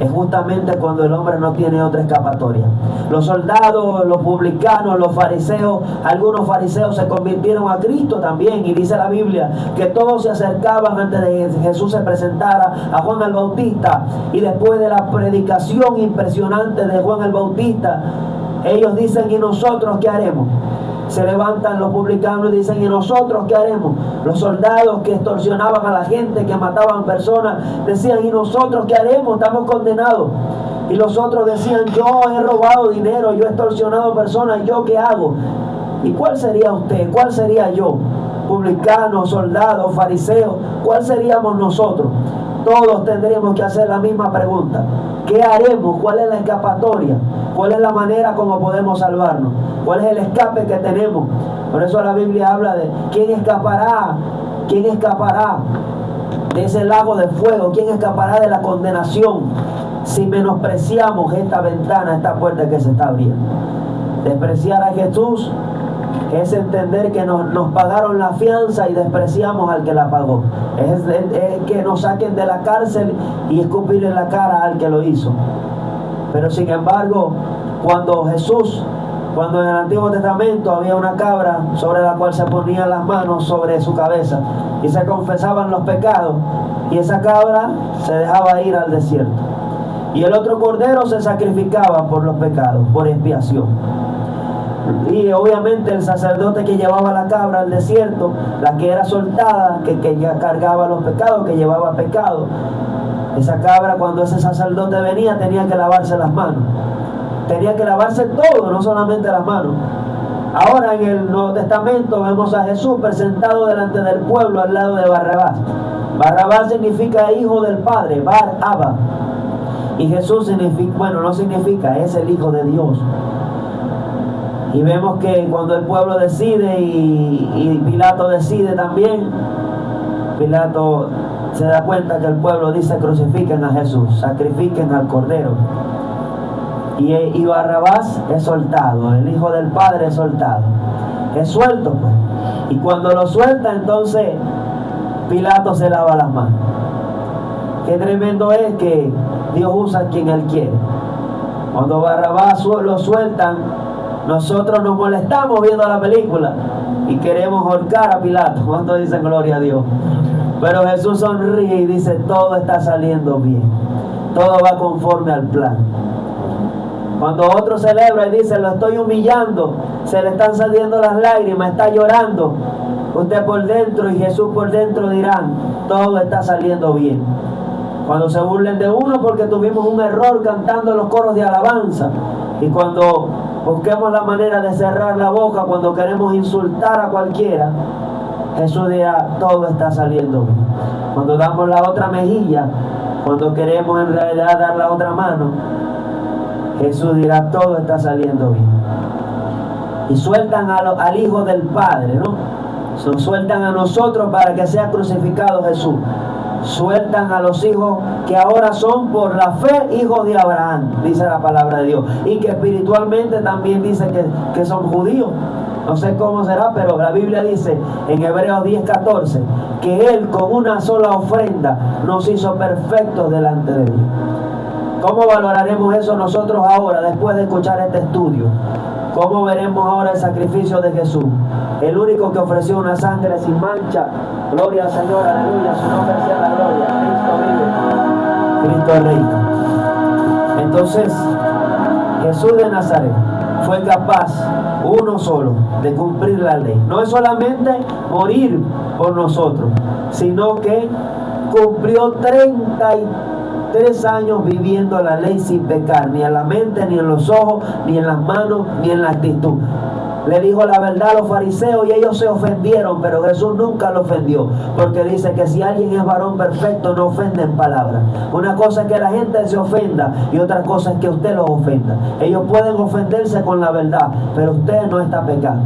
es justamente cuando el hombre no tiene otra escapatoria. Los soldados, los publicanos, los fariseos, algunos fariseos se convirtieron a Cristo también, y dice la Biblia que todos se acercaban antes de que Jesús se presentara a Juan el Bautista, y después de la predicación impresionante de Juan el Bautista, ellos dicen: ¿y nosotros qué haremos? Se levantan los publicanos y dicen: ¿y nosotros qué haremos? Los soldados que extorsionaban a la gente, que mataban personas, decían: ¿y nosotros qué haremos? Estamos condenados. Y los otros decían: yo he robado dinero, yo he extorsionado personas, ¿yo qué hago? ¿Y cuál sería usted? ¿Cuál sería yo? Publicanos, soldados, fariseos, ¿cuál seríamos nosotros? Todos tendríamos que hacer la misma pregunta: ¿qué haremos? ¿Cuál es la escapatoria? ¿Cuál es la manera como podemos salvarnos? ¿Cuál es el escape que tenemos? Por eso la Biblia habla de ¿quién escapará? ¿Quién escapará de ese lago de fuego? ¿Quién escapará de la condenación si menospreciamos esta ventana, esta puerta que se está abriendo? Despreciar a Jesús es entender que nos pagaron la fianza y despreciamos al que la pagó. Es que nos saquen de la cárcel y escupirle la cara al que lo hizo. Pero sin embargo, cuando en el Antiguo Testamento había una cabra sobre la cual se ponían las manos sobre su cabeza y se confesaban los pecados, y esa cabra se dejaba ir al desierto. Y el otro cordero se sacrificaba por los pecados, por expiación. Y obviamente el sacerdote que llevaba la cabra al desierto, la que era soltada, que ya cargaba los pecados, que llevaba pecado, esa cabra, cuando ese sacerdote venía, tenía que lavarse las manos. Tenía que lavarse todo, no solamente las manos. Ahora en el Nuevo Testamento vemos a Jesús presentado delante del pueblo al lado de Barrabás. Barrabás significa hijo del Padre, Bar-Abba. Y Jesús significa, bueno, no significa, es el Hijo de Dios. Y vemos que cuando el pueblo decide y Pilato decide también, Pilato se da cuenta que el pueblo dice: crucifiquen a Jesús, sacrifiquen al Cordero. Y Barrabás es soltado, el Hijo del Padre es soltado, es suelto pues. Y cuando lo suelta, entonces Pilato se lava las manos. Qué tremendo es que Dios usa a quien Él quiere. Cuando Barrabás lo sueltan, nosotros nos molestamos viendo la película y queremos ahorcar a Pilato. ¿Cuántos dicen gloria a Dios? Pero Jesús sonríe y dice: todo está saliendo bien, todo va conforme al plan. Cuando otro celebra y dice: lo estoy humillando, se le están saliendo las lágrimas, está llorando, usted por dentro y Jesús por dentro dirán: todo está saliendo bien. Cuando se burlen de uno porque tuvimos un error cantando los coros de alabanza, y cuando busquemos la manera de cerrar la boca cuando queremos insultar a cualquiera, Jesús dirá: todo está saliendo bien. Cuando damos la otra mejilla, cuando queremos en realidad dar la otra mano, Jesús dirá: todo está saliendo bien. Y sueltan al Hijo del Padre, ¿no? Sueltan a nosotros para que sea crucificado Jesús. Sueltan a los hijos que ahora son por la fe hijos de Abraham, dice la palabra de Dios, y que espiritualmente también dice que son judíos. No sé cómo será, pero la Biblia dice en Hebreos 10:14 que Él con una sola ofrenda nos hizo perfectos delante de Dios. ¿Cómo valoraremos eso nosotros ahora después de escuchar este estudio? ¿Cómo veremos ahora el sacrificio de Jesús? El único que ofreció una sangre sin mancha. Gloria al Señor, aleluya, su nombre sea la gloria. Cristo vive, Cristo reina. Entonces, Jesús de Nazaret fue capaz, uno solo, de cumplir la ley. No es solamente morir por nosotros, sino que cumplió 33 años viviendo la ley sin pecar, ni en la mente, ni en los ojos, ni en las manos, ni en la actitud. Le dijo la verdad a los fariseos y ellos se ofendieron, pero Jesús nunca lo ofendió, porque dice que si alguien es varón perfecto no ofende en palabras. Una cosa es que la gente se ofenda y otra cosa es que usted los ofenda. Ellos pueden ofenderse con la verdad, pero usted no está pecando.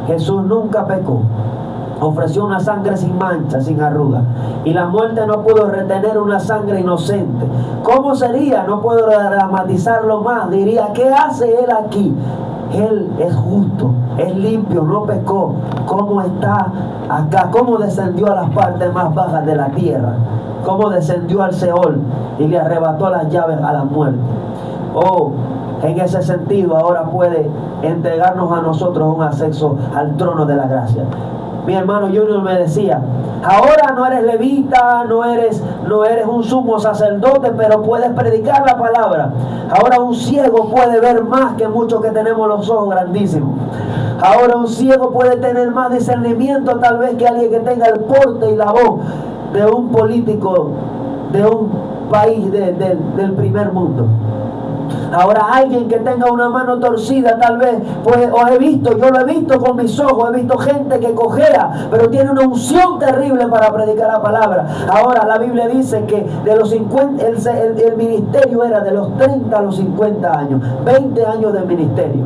Jesús nunca pecó. Ofreció una sangre sin mancha, sin arruga, y la muerte no pudo retener una sangre inocente. ¿Cómo sería? No puedo dramatizarlo más. Diría: ¿qué hace Él aquí? Él es justo, es limpio, no pecó. ¿Cómo está acá? ¿Cómo descendió a las partes más bajas de la tierra? ¿Cómo descendió al Seol y le arrebató las llaves a la muerte? Oh, en ese sentido ahora puede entregarnos a nosotros un acceso al trono de la gracia. Mi hermano Junior me decía: ahora no eres levita, no eres un sumo sacerdote, pero puedes predicar la palabra. Ahora un ciego puede ver más que muchos que tenemos los ojos grandísimos. Ahora un ciego puede tener más discernimiento tal vez que alguien que tenga el porte y la voz de un político de un país del primer mundo. Ahora alguien que tenga una mano torcida tal vez, pues yo lo he visto con mis ojos, he visto gente que cojea, pero tiene una unción terrible para predicar la palabra. Ahora la Biblia dice que de los 50, el ministerio era de los 30 a los 50 años, 20 años de ministerio.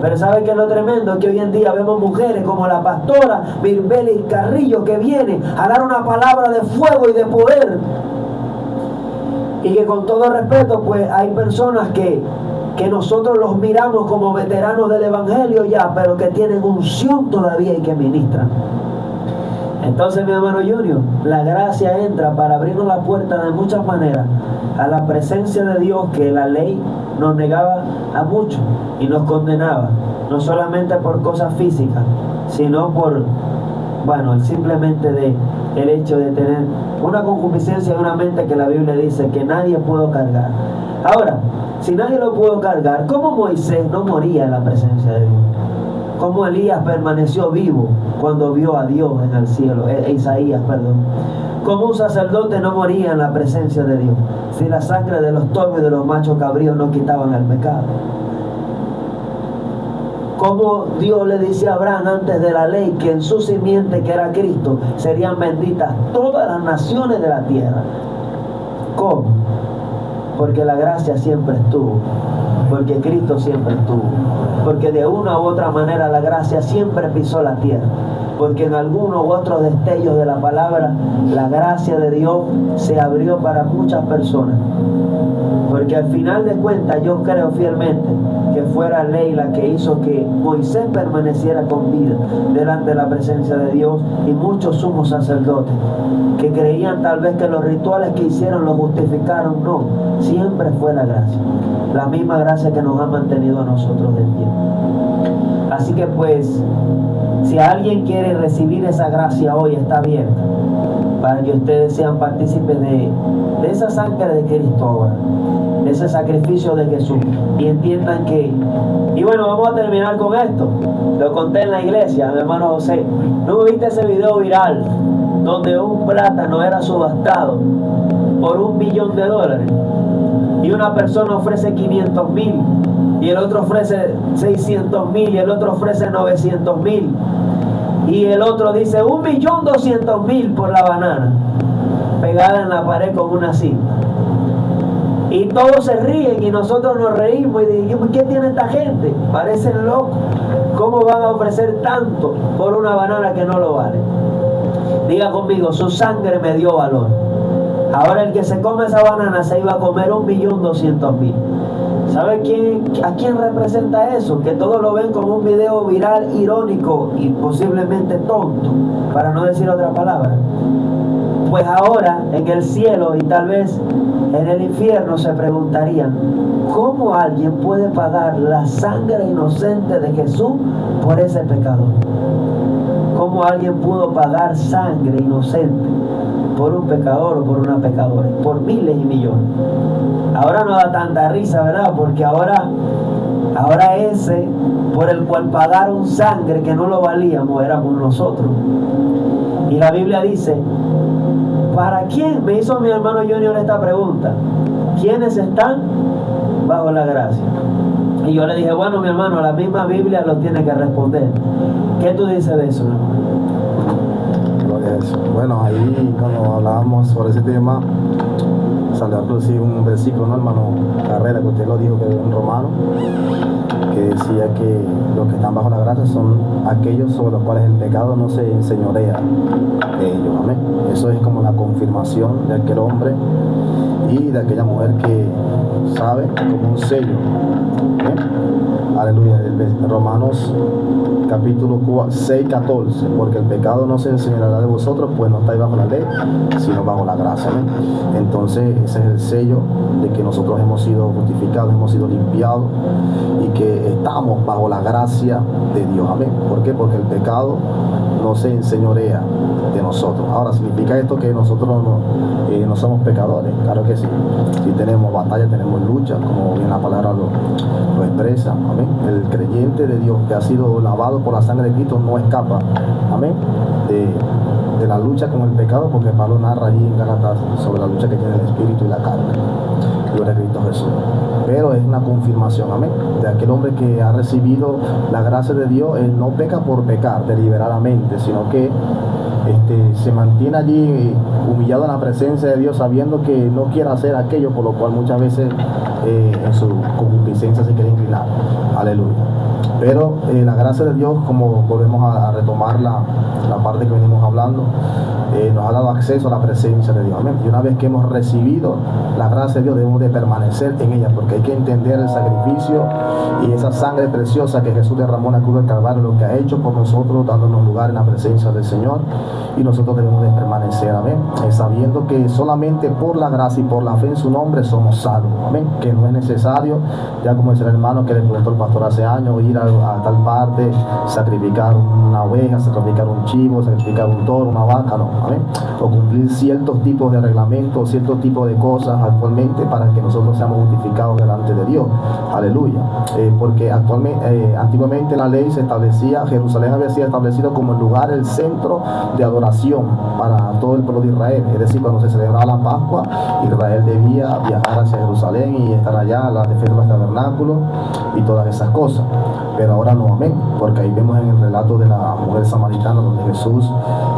Pero ¿sabe qué es lo tremendo? Es que hoy en día vemos mujeres como la pastora Birbeli Carrillo que viene a dar una palabra de fuego y de poder. Y que con todo respeto, pues hay personas que nosotros los miramos como veteranos del evangelio ya, pero que tienen unción todavía y que ministran. Entonces, mi hermano Junior, la gracia entra para abrirnos la puerta de muchas maneras a la presencia de Dios, que la ley nos negaba a muchos y nos condenaba, no solamente por cosas físicas, sino por, simplemente de el hecho de tener una concupiscencia de una mente que la Biblia dice que nadie pudo cargar. Ahora, si nadie lo pudo cargar, ¿cómo Moisés no moría en la presencia de Dios? ¿Cómo Elías permaneció vivo cuando vio a Dios en el cielo? Isaías, perdón. ¿Cómo un sacerdote no moría en la presencia de Dios si la sangre de los toros y de los machos cabríos no quitaban el pecado? ¿Cómo Dios le dice a Abraham antes de la ley que en su simiente, que era Cristo, serían benditas todas las naciones de la tierra? ¿Cómo? Porque la gracia siempre estuvo, porque Cristo siempre estuvo, porque de una u otra manera la gracia siempre pisó la tierra, porque en algunos u otros destellos de la palabra la gracia de Dios se abrió para muchas personas. Porque al final de cuentas yo creo fielmente que fue la ley la que hizo que Moisés permaneciera con vida delante de la presencia de Dios, y muchos sumos sacerdotes que creían tal vez que los rituales que hicieron lo justificaron. No, siempre fue la gracia, la misma gracia que nos ha mantenido a nosotros de pie. Así que pues, si alguien quiere recibir esa gracia hoy, está abierta para que ustedes sean partícipes de esa sangre de Cristo ahora, de ese sacrificio de Jesús, y entiendan que, y bueno, vamos a terminar con esto. Lo conté en la iglesia, mi hermano José. ¿No viste ese video viral donde un plátano era subastado por $1 billón y una persona ofrece 500,000 y el otro ofrece 600,000 y el otro ofrece 900,000 y el otro dice 1.200.000 por la banana pegada en la pared con una cinta? Y todos se ríen y nosotros nos reímos y decimos, ¿qué tiene esta gente? Parecen locos. ¿Cómo van a ofrecer tanto por una banana que no lo vale? Diga conmigo, su sangre me dio valor. Ahora el que se come esa banana se iba a comer 1.200.000. ¿Sabe a quién representa eso? Que todos lo ven como un video viral, irónico y posiblemente tonto, para no decir otra palabra. Pues ahora en el cielo y tal vez en el infierno se preguntarían, ¿cómo alguien puede pagar la sangre inocente de Jesús por ese pecador? ¿Cómo alguien pudo pagar sangre inocente por un pecador o por una pecadora? Por miles y millones. Ahora no da tanta risa, ¿verdad? Porque ahora ese por el cual pagaron sangre que no lo valíamos era por nosotros. Y la Biblia dice, ¿para quién? Me hizo mi hermano Junior esta pregunta: ¿quiénes están bajo la gracia? Y yo le dije, bueno, mi hermano, la misma Biblia lo tiene que responder. ¿Qué tú dices de eso, hermano? Gloria a Dios. Bueno, ahí cuando hablábamos sobre ese tema, salió a producir un versículo, ¿no, hermano Carrera, que usted lo dijo, que en Romano, que decía que los que están bajo la gracia son aquellos sobre los cuales el pecado no se enseñorea de ellos. Amén. Eso es como la confirmación de aquel hombre y de aquella mujer que sabe, como un sello. ¿Eh? Aleluya. Romanos capítulo 6, 14, porque el pecado no se enseñará de vosotros, pues no estáis bajo la ley, sino bajo la gracia. ¿Amén? Entonces ese es el sello de que nosotros hemos sido justificados, hemos sido limpiados y que estamos bajo la gracia de Dios. Amén. ¿Por qué? Porque el pecado no se enseñorea de nosotros. Ahora, ¿significa esto que nosotros no somos pecadores? Claro que sí. Si tenemos batalla, tenemos lucha, como bien la palabra lo expresa. Amén. El creyente de Dios que ha sido lavado por la sangre de Cristo no escapa. Amén. De la lucha con el pecado, porque Pablo narra allí en Gálatas sobre la lucha que tiene el espíritu y la carne. Gloria a Cristo Jesús. Pero es una confirmación, amén, de aquel hombre que ha recibido la gracia de Dios. Él no peca por pecar deliberadamente, sino que se mantiene allí humillado en la presencia de Dios, sabiendo que no quiere hacer aquello por lo cual muchas veces en su concupiscencia se quiere inclinar. Aleluya. Pero la gracia de Dios, como volvemos a retomar la parte que venimos hablando, nos ha dado acceso a la presencia de Dios. Amén. Y una vez que hemos recibido la gracia de Dios, debemos de permanecer en ella, porque hay que entender el sacrificio y esa sangre preciosa que Jesús derramó en la cruz del Calvario, lo que ha hecho por nosotros, dándonos lugar en la presencia del Señor, y nosotros debemos de permanecer. Amén. Sabiendo que solamente por la gracia y por la fe en su nombre somos salvos. Amén. Que no es necesario, ya como dice el hermano que le preguntó el pastor hace años, ir a tal parte, sacrificar una oveja, sacrificar un chivo, sacrificar un toro, una vaca. No. amén, o cumplir ciertos tipos de reglamentos, ciertos tipos de cosas actualmente para que nosotros seamos justificados delante de Dios. Aleluya. Porque antiguamente la ley se establecía, Jerusalén había sido establecido como el lugar, el centro de adoración para todo el pueblo de Israel. Es decir, cuando se celebraba la Pascua, Israel debía viajar hacia Jerusalén y estar allá, la defensa de los tabernáculos y todas esas cosas. Pero ahora no, amén, porque ahí vemos en el relato de la mujer samaritana donde Jesús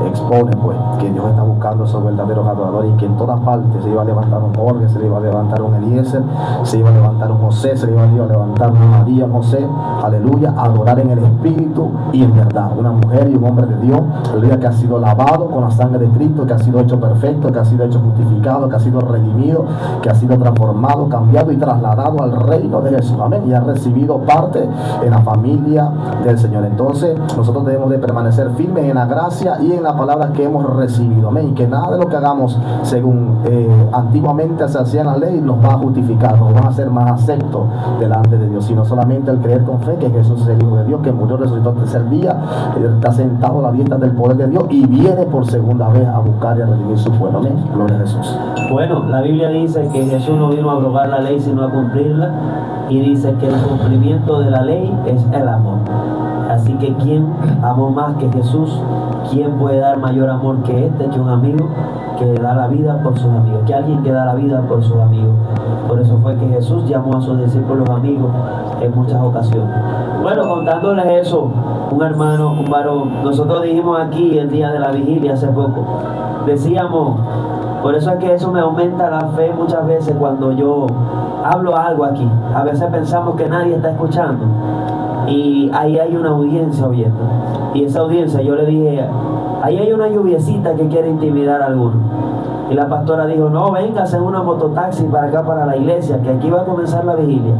expone pues que Dios está buscando a esos verdaderos adoradores y que en todas partes se iba a levantar un Jorge, se iba a levantar un Eliezer, se iba a levantar un José, se iba a levantar una María, José, aleluya, a adorar en el espíritu y en verdad, una mujer y un hombre de Dios, aleluya, que ha sido lavado con la sangre de Cristo, que ha sido hecho perfecto, que ha sido hecho justificado, que ha sido redimido, que ha sido transformado, cambiado y trasladado al reino de Jesús, amén, y ha recibido parte en la familia del Señor. Entonces nosotros debemos de permanecer firmes en la gracia y en la palabra que hemos recibido, amén, y que nada de lo que hagamos según antiguamente se hacía en la ley nos va a justificar, nos va a hacer más aceptos delante de Dios, sino solamente el creer con fe que Jesús es el Hijo de Dios, que murió, resucitó el tercer día, está sentado a la diestra del poder de Dios y viene por segunda vez a buscar y a redimir su pueblo, amén, gloria a Jesús. Bueno, la Biblia dice que Jesús no vino a abrogar la ley sino a cumplirla, y dice que el cumplimiento de la ley es el amor. Así que ¿quién amó más que Jesús? ¿Quién puede dar mayor amor que que un amigo que da la vida por sus amigos? Que alguien que da la vida por sus amigos. Por eso fue que Jesús llamó a sus discípulos amigos en muchas ocasiones. Bueno, contándoles eso, un hermano, un varón, nosotros dijimos aquí el día de la vigilia hace poco, decíamos, por eso es que eso me aumenta la fe muchas veces cuando yo hablo algo aquí. A veces pensamos que nadie está escuchando y ahí hay una audiencia oyendo. Y esa audiencia, yo le dije, ahí hay una lluviecita que quiere intimidar a alguno. Y la pastora dijo, no, véngase en una mototaxi para acá, para la iglesia, que aquí va a comenzar la vigilia.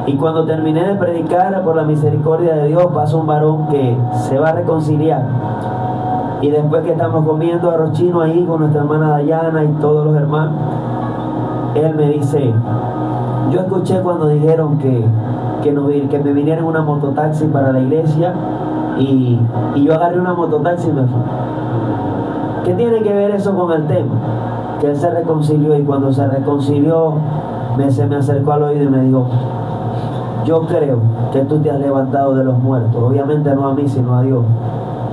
Y cuando terminé de predicar, por la misericordia de Dios, pasa un varón que se va a reconciliar. Y después que estamos comiendo arroz chino ahí con nuestra hermana Dayana y todos los hermanos, él me dice, yo escuché cuando dijeron que me viniera en una mototaxi para la iglesia y yo agarré una mototaxi y me fui. ¿Qué tiene que ver eso con el tema? Que él se reconcilió, y cuando se reconcilió se me acercó al oído y me dijo, yo creo que tú te has levantado de los muertos, obviamente no a mí sino a Dios,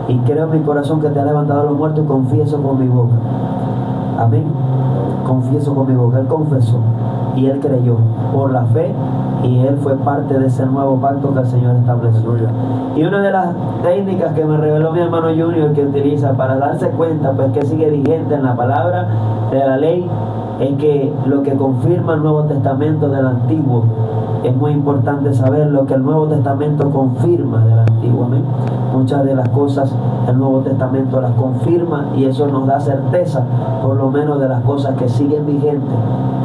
y creo en mi corazón que te has levantado de los muertos y confieso con mi boca. Amén. Confieso con mi boca. Él confesó y él creyó por la fe, y él fue parte de ese nuevo pacto que el Señor estableció. Y una de las técnicas que me reveló mi hermano Junior que utiliza para darse cuenta pues que sigue vigente en la palabra de la ley es que lo que confirma el Nuevo Testamento del Antiguo, es muy importante saber lo que el Nuevo Testamento confirma del Antiguo. ¿Amén? Muchas de las cosas el Nuevo Testamento las confirma, y eso nos da certeza por lo menos de las cosas que siguen vigentes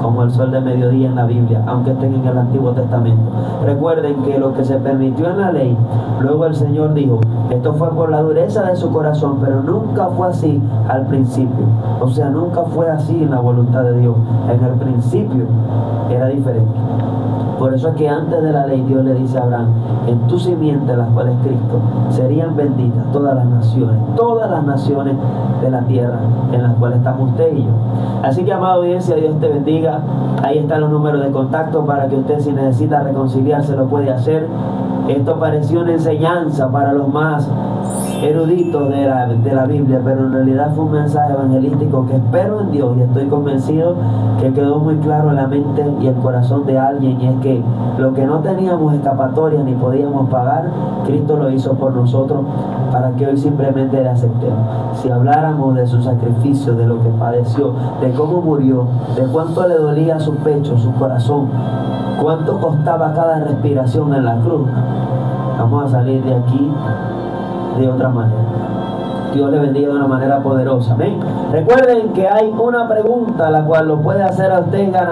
como el sol de mediodía en la Biblia, aunque estén en el Antiguo Testamento. Recuerden que lo que se permitió en la ley, luego el Señor dijo, esto fue por la dureza de su corazón, pero nunca fue así al principio. O sea, nunca fue así en la voluntad de Dios. En el principio era diferente. Por eso es que antes de la ley Dios le dice a Abraham, en tu simiente, las cuales Cristo, serían benditas todas las naciones de la tierra en las cuales estamos usted y yo. Así que, amada audiencia, Dios te bendiga. Ahí están los números de contacto para que usted, si necesita reconciliarse, lo puede hacer. Esto pareció una enseñanza para los más eruditos de la Biblia, pero en realidad fue un mensaje evangelístico que espero en Dios y estoy convencido que quedó muy claro en la mente y el corazón de alguien, y es que lo que no teníamos escapatoria ni podíamos pagar, Cristo lo hizo por nosotros para que hoy simplemente le aceptemos. Si habláramos de su sacrificio, de lo que padeció, de cómo murió, de cuánto le dolía su pecho, su corazón, cuánto costaba cada respiración en la cruz, vamos a salir de aquí de otra manera. Dios le bendiga de una manera poderosa. Amén. Recuerden que hay una pregunta la cual lo puede hacer a usted ganar.